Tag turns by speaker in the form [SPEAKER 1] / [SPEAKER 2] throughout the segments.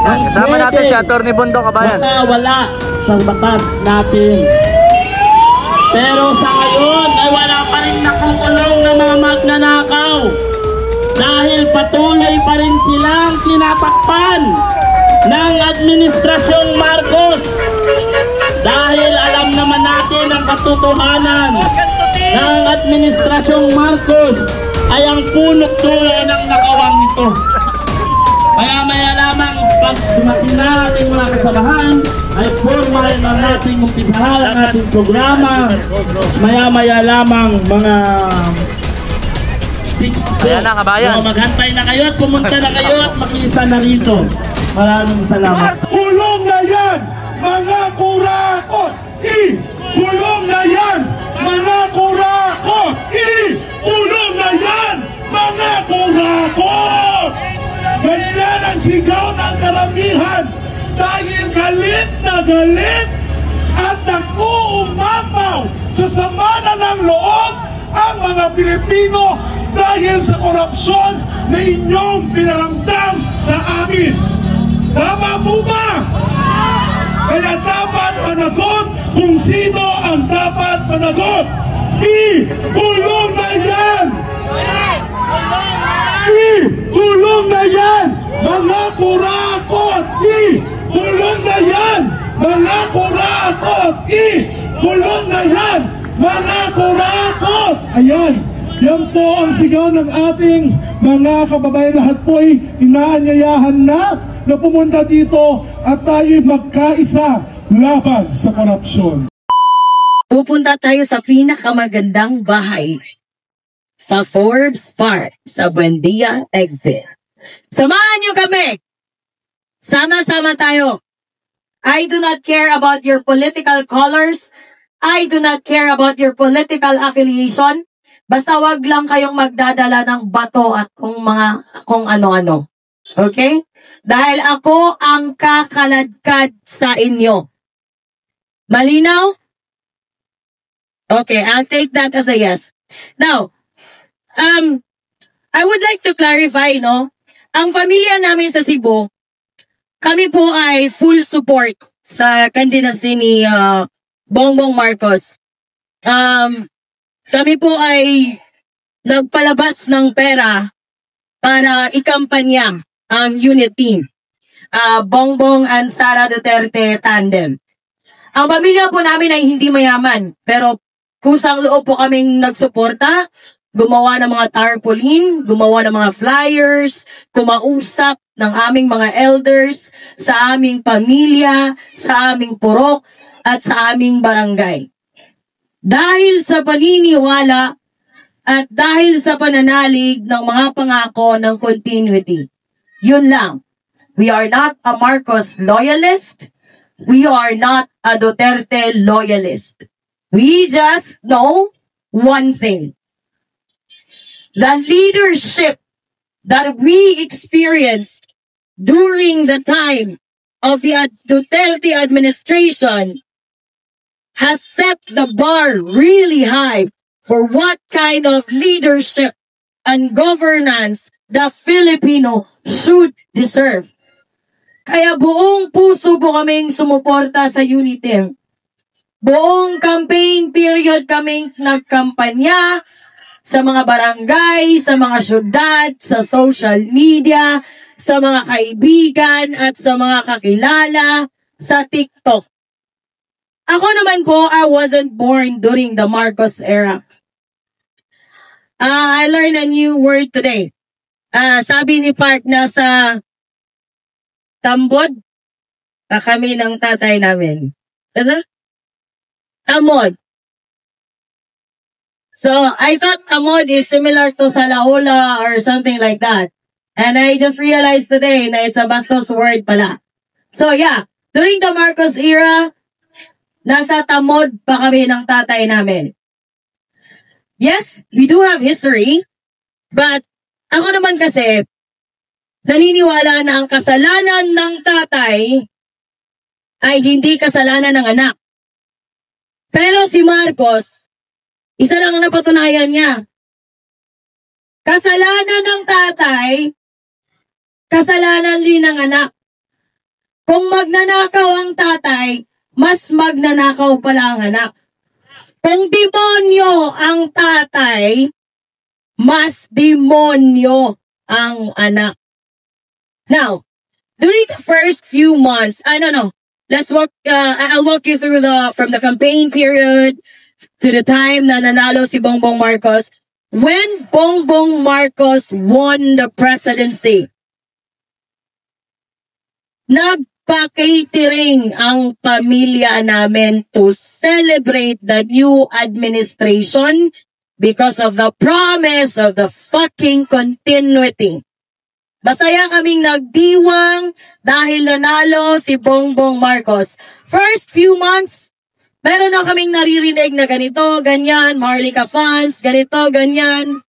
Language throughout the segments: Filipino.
[SPEAKER 1] Kasama natin si Atty. Bondo, kabayan.
[SPEAKER 2] Wala sa batas natin. Pero sa ngayon ay wala pa rin nakukulong ng mga magnanakaw. Dahil patuloy pa rin silang tinatakpan ng Administrasyong Marcos. Dahil alam naman natin ang katotohanan ng Administrasyong Marcos ay ang punot dulo ng nakawang ito. Maya-maya lamang pag dumating na ating mga kasamahan ay formal na nating umpisahan ang ating programa. Maya-maya lamang mga 6 po.
[SPEAKER 1] Ayan na, kabayan.
[SPEAKER 2] Maghantay na kayo at pumunta na kayo at makiisa na rito. Maraming salamat.
[SPEAKER 3] Kulong na yan, mga kurakot! Kulong na yan, mga kurakot! Kulong na yan, mga kurakot! Ganyan ang sigaw ng karamihan dahil galit na galit at nag-uumapaw sa sama na ng loob ang mga Pilipino dahil sa korupsyon na inyong pinaramdam sa amin. Tama po ba? Kaya dapat managot kung sino ang dapat managot. Kulong na yan! Kulong na yan, mga kurakot! Kulong na yan, mga kurakot! Kulong na yan, mga kurakot! Ayan, yan po ang sigaw ng ating mga kababayan. Lahat po ay inaanyayahan na pumunta dito at tayo'y magkaisa laban sa korupsyon.
[SPEAKER 4] Pupunta tayo sa pinakamagandang bahay sa Forbes Park, sa Buendia Exit. Samahan niyo kami! Sama-sama tayo. I do not care about your political colors. I do not care about your political affiliation. Basta wag lang kayong magdadala ng bato at kung ano-ano. Okay? Dahil ako ang kakaladkad sa inyo. Malinaw? Okay, I'll take that as a yes. Now, I would like to clarify, no? Ang pamilya namin sa Cebu, kami po ay full support sa candidacy ni Bongbong Marcos. Kami po ay nagpalabas ng pera para ikampanya ang unit team. Bongbong and Sara Duterte tandem. Ang pamilya po namin ay hindi mayaman, pero kusang loob po kaming nagsuporta, gumawa ng mga tarpaulin, gumawa ng mga flyers, kumausap ng aming mga elders, sa aming pamilya, sa aming purok, at sa aming barangay. Dahil sa paniniwala at dahil sa pananalig ng mga pangako ng continuity. Yun lang. We are not a Marcos loyalist. We are not a Duterte loyalist. We just know one thing. The leadership that we experienced during the time of the Duterte administration has set the bar really high for what kind of leadership and governance the Filipino should deserve. Kaya buong puso po kaming sumuporta sa UNITEM. Buong campaign period kaming nagkampanya sa mga barangay, sa mga syudad, sa social media, sa mga kaibigan at sa mga kakilala, sa TikTok. Ako naman po, I wasn't born during the Marcos era. I learned a new word today. Sabi ni Park na sa tambod, kami ng tatay namin. Ano? Tamod. So, I thought tamod is similar to salaula or something like that. And I just realized today na it's a bastos word pala. So, yeah. During the Marcos era, nasa tamod pa kami ng tatay namin. Yes, we do have history. But, ako naman kasi, naniniwala na ang kasalanan ng tatay ay hindi kasalanan ng anak. Pero si Marcos, isa lang ang napatunayan niya. Kasalanan ng tatay, kasalanan din ng anak. Kung magnanakaw ang tatay, mas magnanakaw pala ang anak. Kung demonyo ang tatay, mas demonyo ang anak. Now, during the first few months, I don't know, I'll walk you through from the campaign period to the time na nanalo si Bongbong Marcos. When Bongbong Marcos won the presidency, nagpa-catering ang pamilya namin to celebrate the new administration because of the promise of the fucking continuity. Masaya kaming nagdiwang dahil nanalo si Bongbong Marcos. First few months, meron na kaming naririnig na ganito, ganyan, Maharlika funds, ganito, ganyan,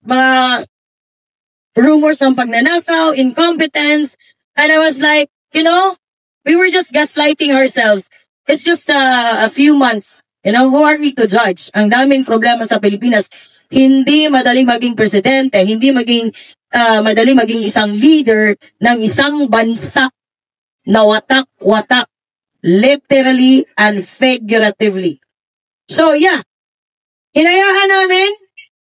[SPEAKER 4] mga rumors ng pagnanakaw, incompetence, and I was like, you know, we were just gaslighting ourselves. It's just a few months. You know, who are we to judge? Ang daming problema sa Pilipinas. Hindi madaling maging presidente, hindi madaling maging isang leader ng isang bansa na watak-watak, literally and figuratively. So yeah, hinayaan namin,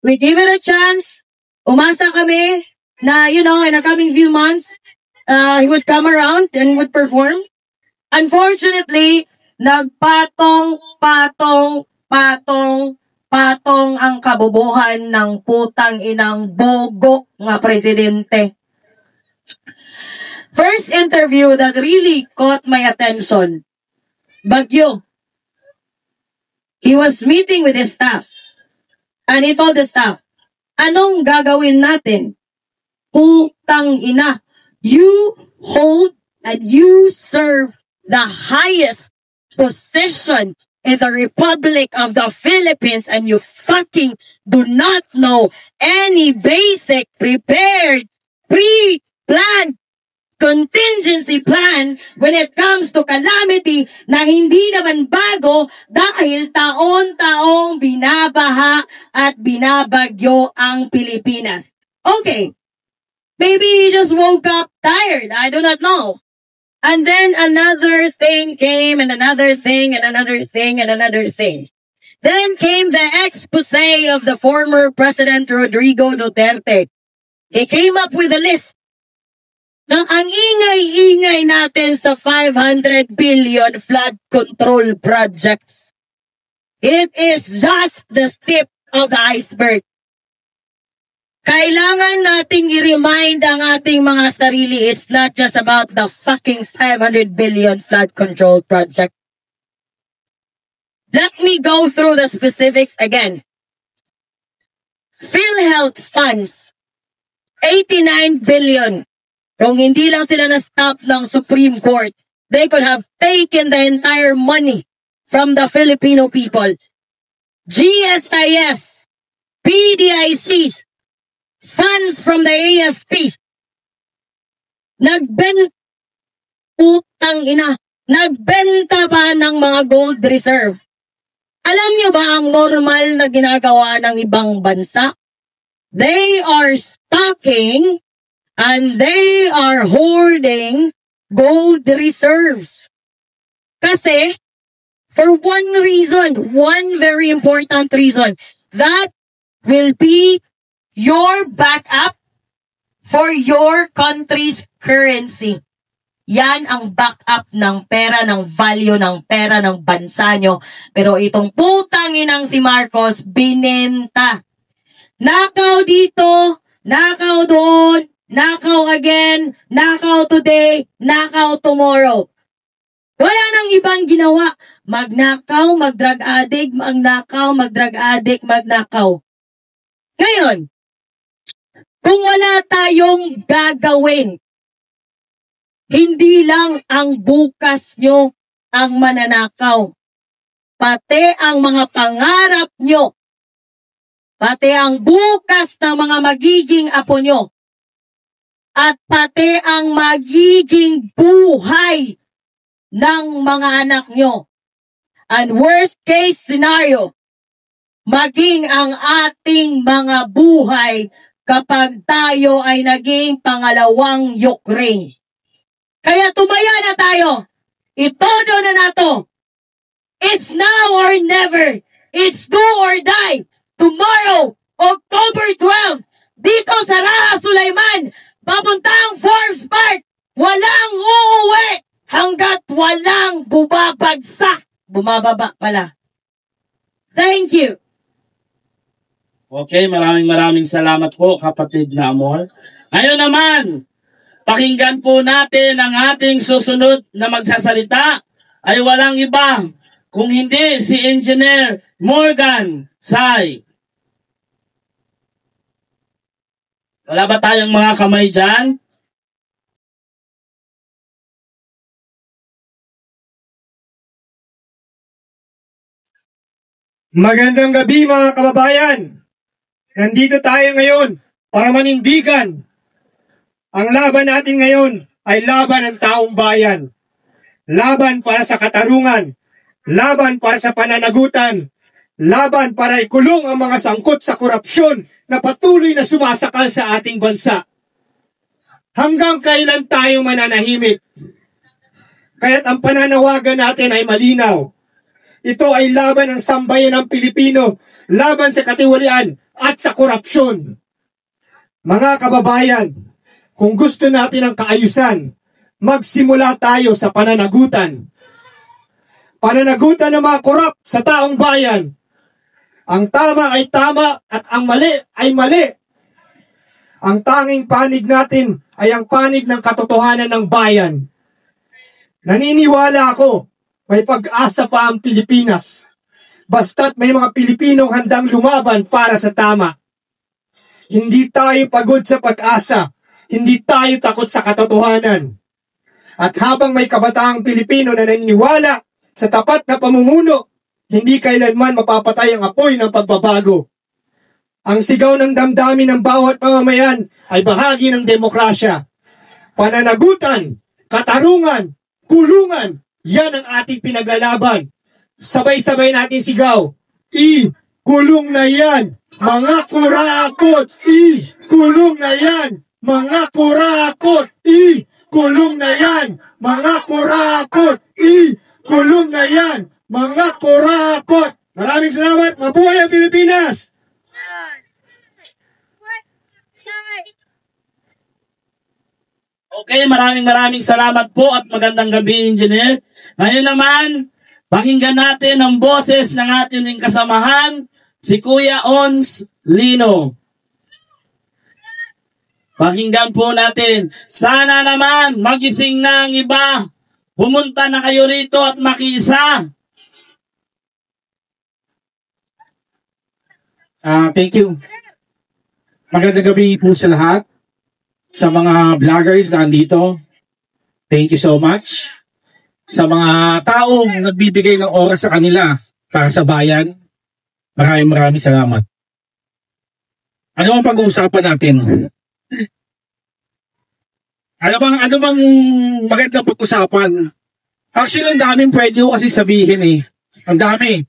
[SPEAKER 4] we give it a chance, umasa kami na, you know, in the coming few months, he would come around and would perform. Unfortunately, nagpatong ang kabobohan ng putang inang bogo nga presidente. First interview that really caught my attention, Baguio. He was meeting with his staff and he told the staff, anong gagawin natin? Putang ina, you hold and you serve the highest position in the Republic of the Philippines and you fucking do not know any basic prepared, pre-planned contingency plan when it comes to calamity na hindi naman bago dahil taon-taong binabaha at binabagyo ang Pilipinas. Okay, maybe he just woke up tired, I do not know. And then another thing came, and another thing, and another thing, and another thing. Then came the expose of the former President Rodrigo Duterte. He came up with a list na ang ingay-ingay natin sa 500 billion flood control projects. It is just the tip of the iceberg. Kailangan nating i-remind ang ating mga sarili, it's not just about the fucking 500 billion flood control project. Let me go through the specifics again. PhilHealth funds, 89 billion. Kung hindi lang sila na-stop ng Supreme Court, they could have taken the entire money from the Filipino people. GSIS, PDIC, funds from the AFP. Nagbenta pa ng mga gold reserve. Alam niyo ba ang normal na ginagawa ng ibang bansa? They are stocking and they are hoarding gold reserves. Kasi, for one reason, one very important reason, that will be your backup for your country's currency. Yan ang backup ng pera, ng value ng pera ng bansa nyo. Pero itong putang inang si Marcos, binenta. Nakaw dito, nakaw doon, nakaw again, nakaw today, nakaw tomorrow. Wala nang ibang ginawa. Magnakaw, mag-drug addict, magnakaw, mag-drug addict, magnakaw. Ngayon, kung wala tayong gagawin, hindi lang ang bukas nyo ang mananakaw. Pati ang mga pangarap nyo. Pati ang bukas ng mga magiging apo nyo. At pati ang magiging buhay ng mga anak nyo. And worst case scenario, maging ang ating mga buhay kapag tayo ay naging pangalawang Ukraine. Kaya tumaya na tayo. Itodo na nato. It's now or never. It's do or die. Tomorrow, October 12, dito sa Raha Sulaiman, papuntang Forbes Park, walang uuwi hanggat walang bumabagsak. Bumababa pala. Thank you.
[SPEAKER 2] Okay, maraming salamat po, kapatid na Amor. Ngayon naman, pakinggan po natin ang ating susunod na magsasalita ay walang iba kung hindi si Engineer Morgan Sai. Wala ba tayong mga kamay dyan?
[SPEAKER 5] Magandang gabi mga kababayan. Nandito tayo ngayon para manindigan. Ang laban natin ngayon ay laban ng taong bayan. Laban para sa katarungan. Laban para sa pananagutan. Laban para ikulong ang mga sangkot sa korupsyon na patuloy na sumasakal sa ating bansa. Hanggang kailan tayo mananahimik? Kaya't ang pananawagan natin ay malinaw. Ito ay laban ng sambayan ng Pilipino, laban sa katiwalian at sa korupsyon. Mga kababayan, kung gusto natin ang kaayusan, magsimula tayo sa pananagutan. Pananagutan ng mga korap sa taong bayan. Ang tama ay tama at ang mali ay mali. Ang tanging panig natin ay ang panig ng katotohanan ng bayan. Naniniwala ako, may pag-asa pa ang Pilipinas. Basta't may mga Pilipinong handang lumaban para sa tama. Hindi tayo pagod sa pag-asa. Hindi tayo takot sa katotohanan. At habang may kabataang Pilipino na naniniwala sa tapat na pamumuno, hindi kailanman mapapatay ang apoy ng pagbabago. Ang sigaw ng damdamin ng bawat mamamayan ay bahagi ng demokrasya. Pananagutan, katarungan, kulungan, yan ang ating pinaglalaban. Sabay-sabay natin sigaw. Kulong na yan, mga kurakot! Kulong na yan, mga kurakot! Kulong na yan, mga kurakot! Kulong na yan, mga kurakot! Maraming salamat! Mabuhay ang Pilipinas!
[SPEAKER 2] Okay, maraming salamat po at magandang gabi, Engineer. Ngayon naman, pakinggan natin ang boses ng ating kasamahan, si Kuya Ons Lino. Pakinggan po natin. Sana naman magising na ang iba. Pumunta na kayo rito at makiisa.
[SPEAKER 6] Thank you. Magandang gabi po sa lahat. Sa mga vloggers na andito, thank you so much. Sa mga taong nagbibigay ng oras sa kanila para sa bayan, maraming salamat. Ano ang pag-uusapan natin? Ano bang magandang pag-usapan? Actually, ang daming pwede ko kasi sabihin eh. Ang dami.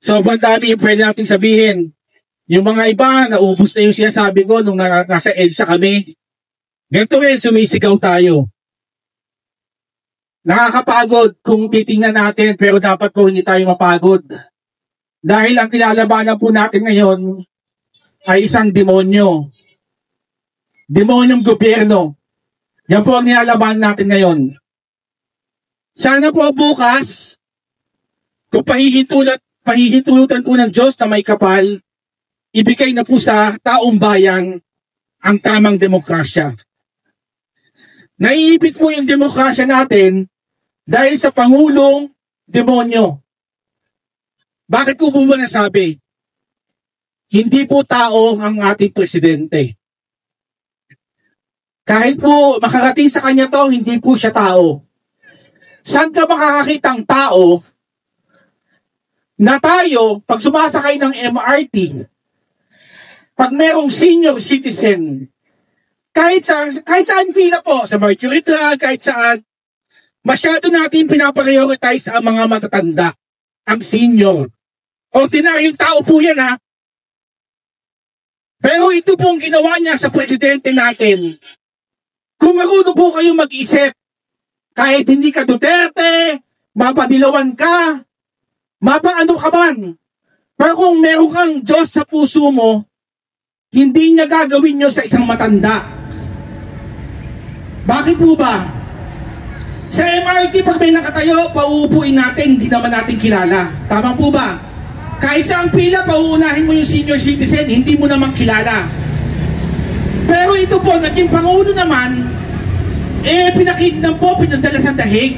[SPEAKER 6] Sobrang dami yung pwede natin sabihin. Yung mga iba, naubos na yung sinasabi ko nung nasa EDSA kami. Ganito rin, sumisigaw tayo. Nakakapagod kung titingnan natin, pero dapat po hindi tayo mapagod. Dahil ang nilalabanan po natin ngayon ay isang demonyo. Demonyong gobyerno. Yan po ang nilalabanan natin ngayon. Sana po bukas, kung pahihintulutan po ng Diyos na may kapal, ibigay na po sa taong bayan ang tamang demokrasya. Naiipit po yung demokrasya natin dahil sa Pangulong demonyo. Bakit ko po ba nasabi? Hindi po tao ang ating presidente. Kahit po makarating sa kanya to, hindi po siya tao. Saan ka makakakitang tao na tayo, pag sumasakay ng MRT, pag merong senior citizen, kahit saan pila po, sa Mercury Drug, kahit saan, masyado natin pinaprioritize ang mga matatanda, ang senior. Ordinaryong tao po yan ha. Pero ito pong ginawa niya sa presidente natin. Kung marunong po kayo mag-isip, Kahit hindi ka Duterte, mapadilawan ka, mapaano ka man. Pero kung meron kang Diyos sa puso mo, hindi niya gagawin nyo sa isang matanda. Bakit po ba? Sa MRT, pag may nakatayo, pauupuin natin, hindi naman natin kilala. Tama po ba? Kahit sa ang pila, pauunahin mo yung senior citizen, hindi mo naman kilala. Pero ito po, naging Pangulo naman, pinakidnap po, pinadala sa dahig.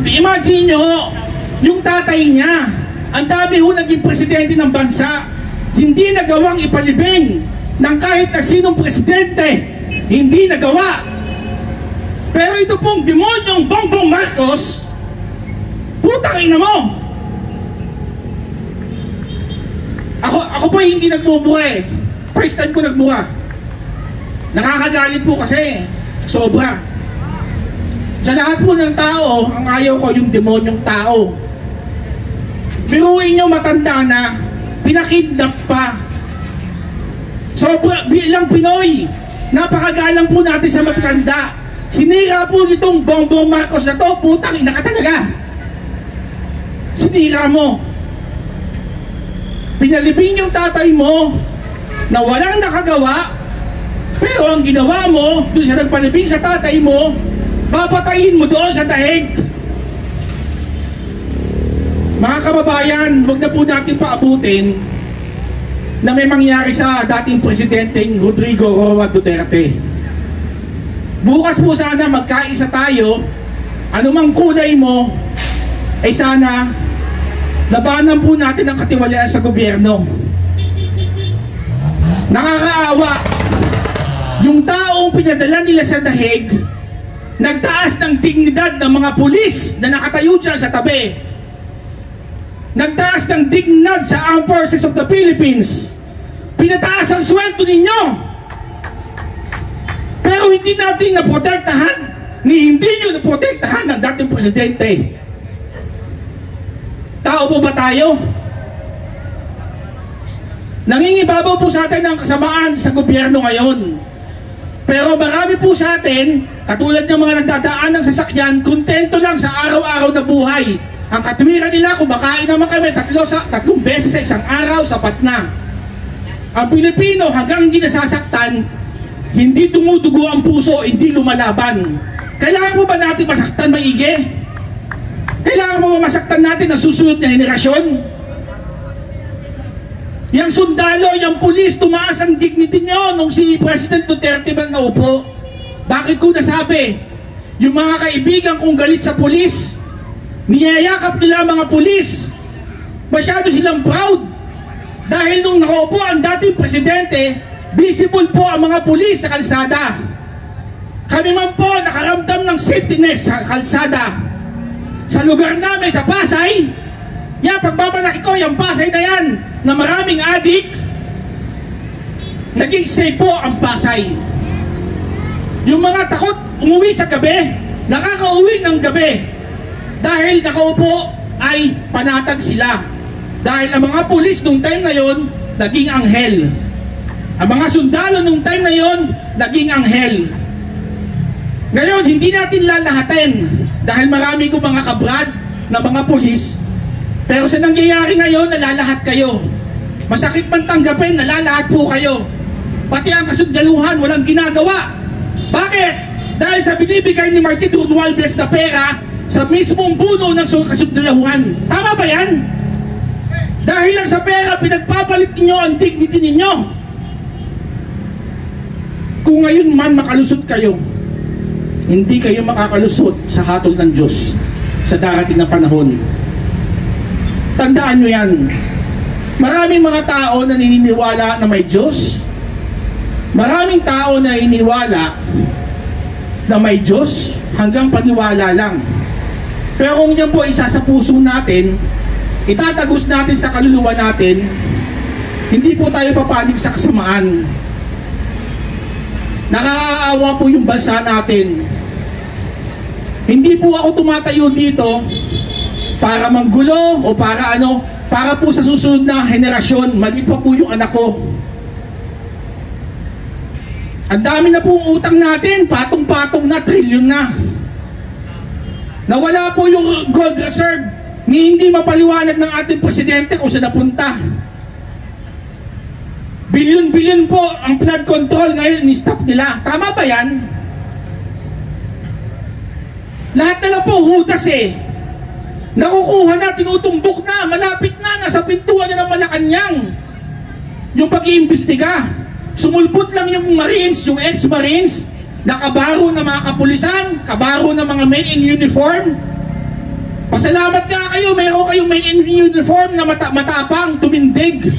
[SPEAKER 6] Imagine nyo, yung tatay niya, ang dami ho naging presidente ng bansa, hindi nagawang ipalibing ng kahit na sinong presidente, hindi nagawa. Pero ito pong demonyong Bongbong Marcos, putang ina mo. Ako po hindi nagmumura eh. First time ko nagmura. Nakakagalit po kasi sobra. Sa lahat po ng tao, ang ayaw ko yung demonyong tao. Biruin nyo matanda na, pinakidnap pa. Sobra, bilang Pinoy, napakagalang po natin sa matanda. Sinira po nitong Bongbong Marcos na to, putang ina ka talaga. Sinira mo. Pinalibing yung tatay mo na walang nakagawa, pero ang ginawa mo, doon sa nagpalibing sa tatay mo, papatayin mo doon sa dahig. Mga kababayan, huwag na po natin paabutin na may mangyari sa dating presidenteng Rodrigo Roa Duterte. Bukas po sana magkaisa tayo, anumang kulay mo, ay sana labanan po natin ang katiwalaan sa gobyerno. Nakakaawa, yung taong pinadala nila sa dahig, nagtaas ng dignidad ng mga pulis na nakatayo dyan sa tabi. Nagtaas ng dignidad sa Armed Forces of the Philippines. Pinataas ang sweldo ninyo. Pero hindi natin naprotektahan, hindi nyo naprotektahan ng dating presidente. Tao po ba tayo? Nangingibabaw po sa atin ang kasamaan sa gobyerno ngayon. Pero marami po sa atin, katulad ng mga nagdadaan ng sasakyan, kontento lang sa araw-araw na buhay. Ang katwiran nila, kumakain naman kami tatlong beses sa isang araw, sapat na. Ang Pilipino, hanggang hindi nasasaktan, hindi tumutugo ang puso, hindi lumalaban. Kailangan mo ba natin masaktan maigi? Kailangan mo masaktan natin ang susunod na henerasyon? Yang sundalo, yang pulis, tumaas ang dignity nyo nung si President Duterte man naupo. Bakit ko nasabi? Yung mga kaibigan kong galit sa pulis, niyayakap nila mga pulis. Masyado silang proud. Dahil nung nakaupo ang dating presidente, visible po ang mga pulis sa kalsada. Kami man po nakaramdam ng safetyness sa kalsada. Sa lugar namin, sa Pasay, pagbabalaki ko, yung Pasay na yan, na maraming adik, naging safe po ang Pasay. Yung mga takot umuwi sa gabi, nakakauwi ng gabi. Dahil nakaupo ay panatag sila. Dahil ang mga pulis nung time na yon, naging anghel. Ang mga sundalo nung time na yon, naging anghel. Ngayon, hindi natin lalahatin dahil marami ko mga kabrad na mga pulis. Pero sa nangyayari ngayon, nalalahat kayo. Masakit man tanggapin, nalalahat po kayo. Pati ang kasundaluhan, walang ginagawa. Bakit? Dahil sa binibigay ni Martin Romualdez na pera sa mismong puno ng kasundaluhan. Tama ba yan? Dahil lang sa pera, pinagpapalit ninyo ang dignity ninyo. Kung ngayon man makalusot kayo, hindi kayo makakalusot sa hatol ng Diyos sa darating na panahon. Tandaan nyo yan. Maraming mga tao na naniniwala na may Diyos. Maraming tao na naniniwala na may Diyos hanggang paniwala lang. Pero kung yan po isa sa puso natin, itatagos natin sa kaluluwa natin, hindi po tayo papanig sa kasamaan. Nakakaawa po yung bansa natin. Hindi po ako tumatayo dito para manggulo o para para po sa susunod na henerasyon, maliit pa po yung anak ko. Ang dami na pong utang natin, patong-patong na, trilyon na. Nawala po yung gold reserve, ni hindi mapaliwanag ng ating presidente kung saan napunta. Bilyon-bilyon po ang flood control ngayon, ni-stop nila. Tama ba yan? Lahat na lang po hudas eh. Nakukuha na, tinutumbok na, malapit na, nasa pintuan na ng Malacanang. Yung pag-iimbestiga. Sumulpot lang yung Marines, yung ex-Marines, nakabaro ng mga kapulisan, kabaro ng mga men in uniform. Pasalamat nga kayo, mayroon kayong men in uniform na matapang, tumindig.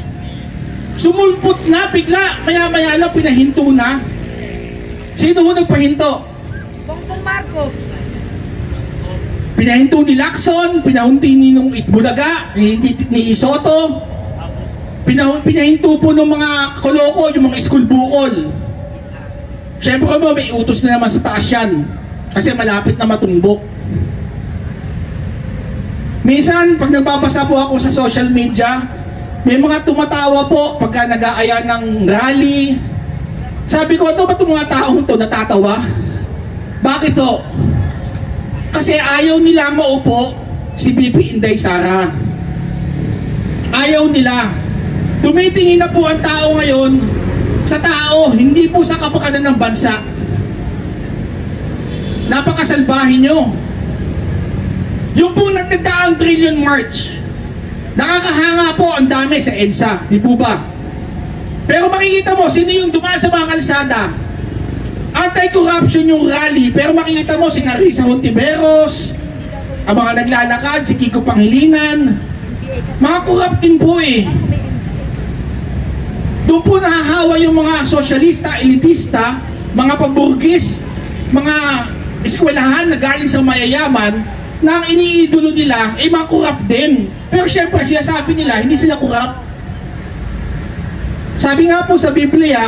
[SPEAKER 6] Sumulpot na, bigla, maya-maya lang pinahinto na. Sino ho nagpahinto?
[SPEAKER 7] Bongbong Marcos.
[SPEAKER 6] Pinahinto ni Lacson, pinahunti ni nung Itbulaga, ni Soto. Pinahinto po ng mga koloko, yung mga school bukol. Siyempre mo, may utos na naman sa taas yan. Kasi malapit na matumbok. Minsan, pag nagbabasa po ako sa social media, may mga tumatawa po pagka nag-aaya ng rally. Sabi ko, ano ba itong mga taong to natatawa? Bakit to? Kasi ayaw nila maupo si BP Inday Sara. Ayaw nila. Tumitingin na po ang tao ngayon sa tao, hindi po sa kapakanan ng bansa. Napakasalbahin nyo. Yung po nagdagdaang trillion march, nakakahanga po ang dami sa EDSA, di po ba? Pero makikita mo, sino yung dumaan sa mga kalsada? Anti-corruption yung rally, pero makikita mo si Narisa Hontiveros, ang mga naglalakad, si Kiko Pangilinan, mga corrupt din po eh. Doon po nahahawa yung mga sosyalista, elitista, mga paburgis, mga eskwelahan na galing sa mayayaman, na ang iniidolo nila ay mga corrupt din. Pero syempre siya sabi nila, hindi sila corrupt. Sabi nga po sa Biblia,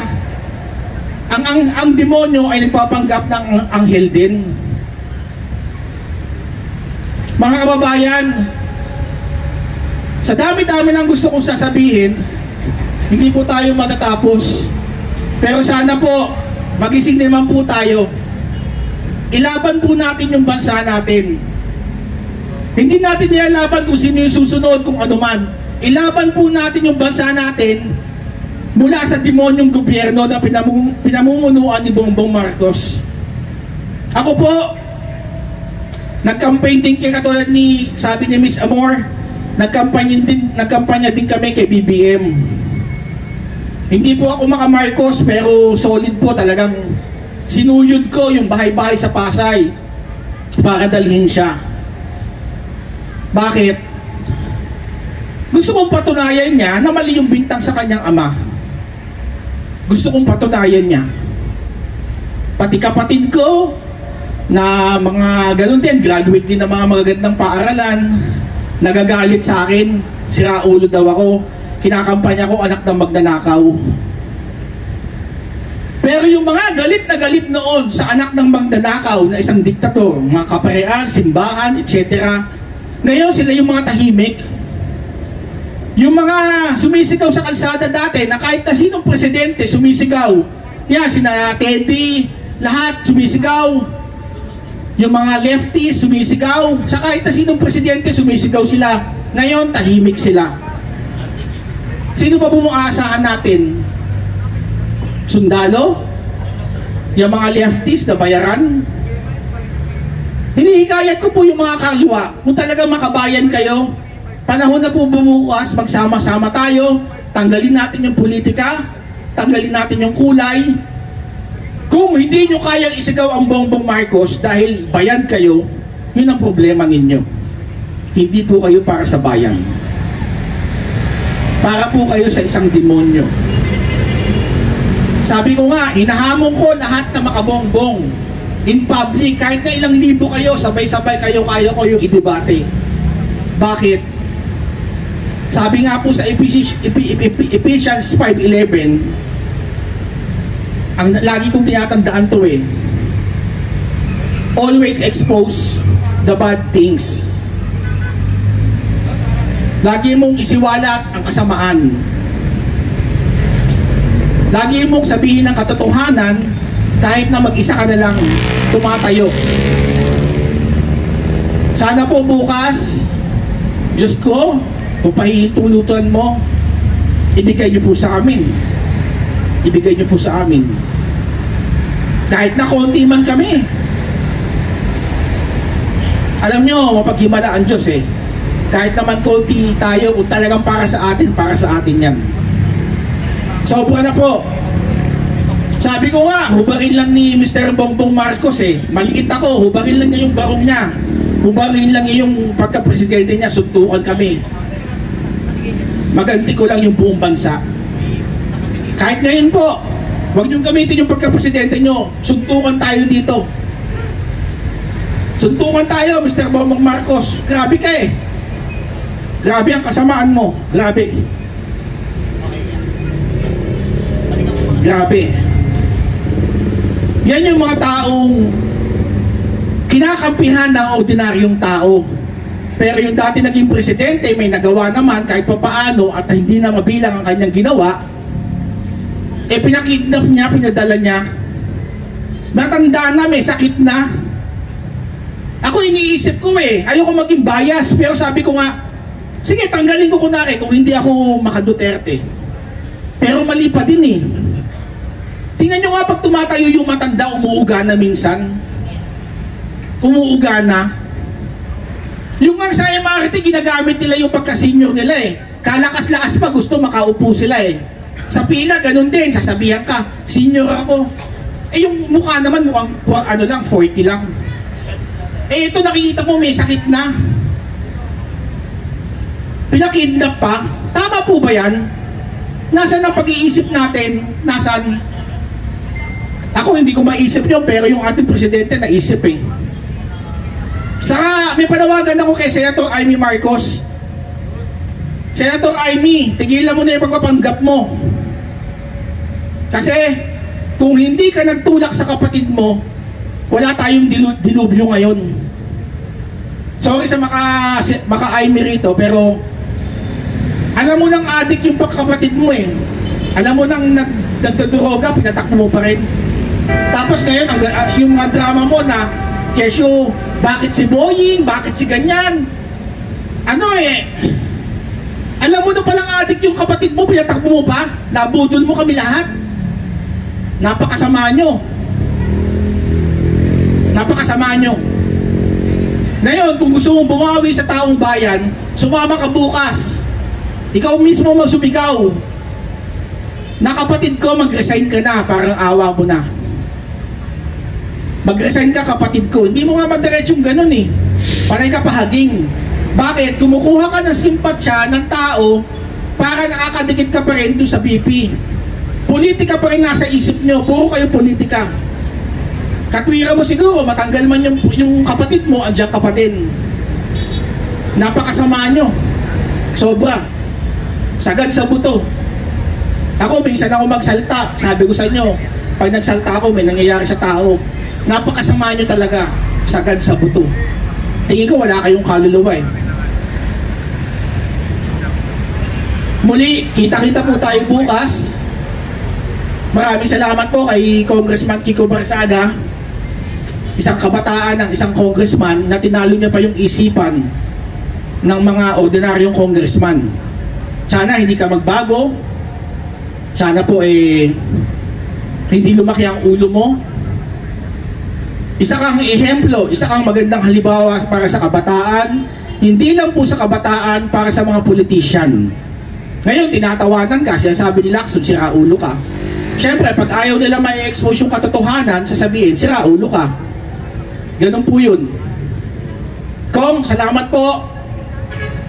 [SPEAKER 6] ang demonyo ay nagpapanggap ng anghel din. Mga kababayan, sa dami-dami ng gusto kong sasabihin, hindi po tayo matatapos. Pero sana po, magising naman po tayo. Ilaban po natin yung bansa natin. Hindi natin nilalaban kung sino yung susunod, kung ano man. Ilaban po natin yung bansa natin mula sa demonyong gobyerno na pinamumunuan ni Bongbong Marcos. Ako po, nag-campaign din kay katulad ni, sabi ni Miss Amor, nagkampanya din kami kay BBM. Hindi po ako maka-Marcos, pero solid po talagang sinuyod ko yung bahay-bahay sa Pasay para dalhin siya. Bakit? Gusto kong patunayan niya na mali yung bintang sa kanyang ama. Gusto kong patunayan niya. Pati kapatid ko na mga ganun din, graduate din ng mga magagandang paaralan, nagagalit sa akin, sira ulo daw ako, kinakampanya ko anak ng magnanakaw. Pero yung mga galit na galit noon sa anak ng magnanakaw na isang diktator, mga kaparean, simbahan, etc., ngayon sila yung mga tahimik. Yung mga sumisigaw sa kalsada dati na kahit na sinong presidente sumisigaw, yan, sina Teddy, lahat sumisigaw. Yung mga lefties sumisigaw, sa kahit na sinong presidente sumisigaw sila. Ngayon tahimik sila. Sino pa bumuasahan natin? Sundalo? Yung mga lefties na bayaran? Hinihikayat ko po yung mga kaliwa, kung talagang makabayan kayo, panahon na po bumukas, magsama-sama tayo, tanggalin natin yung politika, tanggalin natin yung kulay. Kung hindi nyo kayang isigaw ang Bongbong Marcos dahil bayan kayo, yun ang problema ninyo. Hindi po kayo para sa bayan. Para po kayo sa isang demonyo. Sabi ko nga, hinahamon ko lahat na makabongbong. In public, kahit na ilang libo kayo, sabay-sabay kayo, kaya ko yung idebate. Bakit? Sabi nga po sa Ephesians 5:11, ang lagi kong tinatandaan to eh, always expose the bad things. Lagi mong isiwalat ang kasamaan. Lagi mong sabihin ng katotohanan kahit na mag-isa ka na lang tumatayo. Sana po bukas, Diyos ko, pupahihintulutan mo, ibigay niyo po sa amin. Ibigay niyo po sa amin. Kahit na konti man kami. Alam niyo, mapaghimala ang Diyos eh. Kahit naman konti tayo, kung talagang para sa atin yan. Sobra na po. Sabi ko nga, hubarin lang ni Mr. Bongbong Marcos eh. Maliit ako, hubarin lang niya yung barong niya. Hubarin lang niya yung pagka-presidente niya, suntukan kami. Maganti ko lang yung buong bansa. Kahit ngayon po, huwag niyong gamitin yung pagka-presidente niyo. Suntukan tayo dito. Suntukan tayo, Mr. Bongbong Marcos. Grabe ka eh. Grabe ang kasamaan mo. Grabe. Grabe. Yan yung mga taong kinakampihan ng ordinaryong tao. Pero yung dati naging presidente, may nagawa naman kahit papaano at hindi na mabilang ang kanyang ginawa, eh pinakidnap niya, pinadala niya. Matanda na, may sakit na. Ako iniisip ko eh, ayoko maging bias, pero sabi ko nga, sige, tanggalin ko kunwari kung hindi ako maka-Duterte. Pero mali pa din eh. Tingnan nyo nga pag tumatayo yung matanda, umuuga na minsan. Umuuga na. Yung nga sa MRT, ginagamit nila yung pagka-senior nila eh. Kalakas-lakas pa, gusto makaupo sila eh. Sa pila, ganun din, sasabihan ka, senior ako. Eh yung mukha naman, mukhang ano lang, 40 lang. Eh ito nakikita mo, may sakit na. Pinakidnap pa. Tama po ba yan? Nasaan ang pag-iisip natin? Nasaan? Ako hindi ko maisip yun, pero yung ating presidente naisip eh. Saka may panawagan ako kay Senator Amy Marcos. Senator Amy, tigilan mo na yung pagpapanggap mo. Kasi kung hindi ka nagtulak sa kapatid mo, wala tayong dilubyo ngayon. Sorry sa maka-Amy rito, pero alam mo nang adik yung pagkapatid mo eh. Alam mo nang nagdadroga, pinatakbo mo pa rin. Tapos ngayon, yung mga drama mo na, kesyo, bakit si Boying, bakit si ganyan? Ano eh, alam mo na palang adik yung kapatid mo, pinatakbo mo pa, nabudol mo kami lahat. Napakasama nyo. Napakasama nyo. Ngayon, kung gusto mong bumawi sa taong bayan, sumama ka bukas. Ikaw mismo magsumigaw. Na kapatid ko, mag-resign ka na, parang awa mo na. Mag-resign ka, kapatid ko. Hindi mo nga madiretsong ganun eh. Panay ka pahaging. Bakit? Kumukuha ka ng simpatsya ng tao para nakakadikit ka pa rin doon sa BP. Politika pa rin nasa isip nyo. Puro kayo politika. Katwira mo siguro, matanggal man yung kapatid mo, andyan ka pa din. Napakasama nyo. Sobra. Sagad sa buto. Ako, minsan ako magsalta. Sabi ko sa inyo, pag nagsalta ako, may nangyayari sa tao. Napakasama nyo talaga. Sagad sa buto. Tingin ko wala kayong kaluluwa eh. Muli, kita-kita po tayo bukas. Maraming salamat po kay Congressman Kiko Barsaga. Isang kabataan ng isang congressman na tinalo niya pa yung isipan ng mga ordinaryong congressman. Sana hindi ka magbago. Sana po hindi lumaki ang ulo mo. Isa kang ehemplo, isa kang magandang halimbawa para sa kabataan. Hindi lang po sa kabataan, para sa mga politician. Ngayon, tinatawanan ka, sinasabi nila, sira ulo ka. Siyempre, pag ayaw nila ma-expose yung katotohanan, sasabihin, sira ulo ka. Ganun po yun. Kong, salamat po.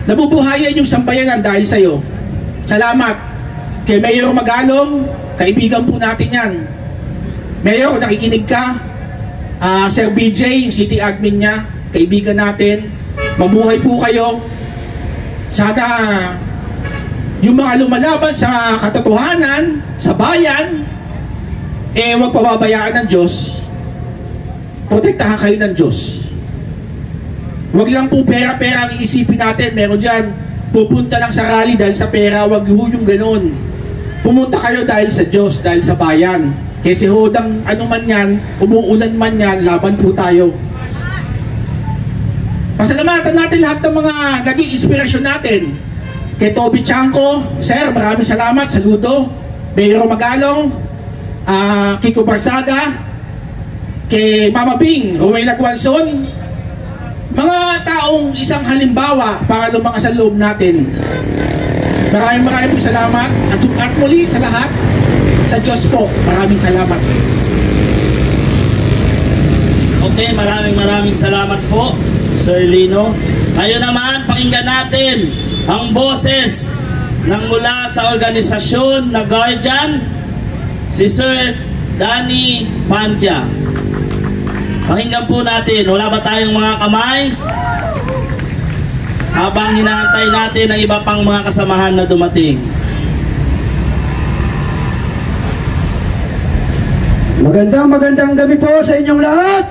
[SPEAKER 6] Nabubuhayan yung sambayanan dahil sa'yo. Salamat. Kay Mayor Magalong, kaibigan po natin yan. Mayor, nakikinig ka. Sir BJ, yung city admin niya, kaibigan natin. Mabuhay po kayo. Sana yung mga lumalaban sa katotohanan, sa bayan, huwag pababayaan ng Diyos. Protektahan kayo ng Diyos. Huwag lang po pera-pera ang iisipin natin. Meron dyan, pupunta lang sa rally dahil sa pera. Huwag yung ganun. pumunta kayo dahil sa Diyos, dahil sa bayan. Kasi hodang ano man yan, umuulan man yan, laban po tayo. Pasalamatan natin lahat ng mga naging inspirasyon natin. Kay Toby Chanco, Sir, maraming salamat. Saludo. Mayro Magalong, Kiko Barsaga, kay Mama Bing, Rowena Guanzon, mga taong isang halimbawa para lumakas ang loob natin. Maraming salamat at muli sa lahat, sa Diyos po, maraming salamat.
[SPEAKER 2] Okay, maraming salamat po, Sir Lino. Ngayon naman, pakinggan natin ang boses ng mula sa organisasyon na Guardian, si Sir Danny Pandya. Pakinggan po natin, wala ba tayong mga kamay? Habang hinahantay natin ang iba pang mga kasamahan na dumating.
[SPEAKER 5] Magandang gabi po sa inyong lahat.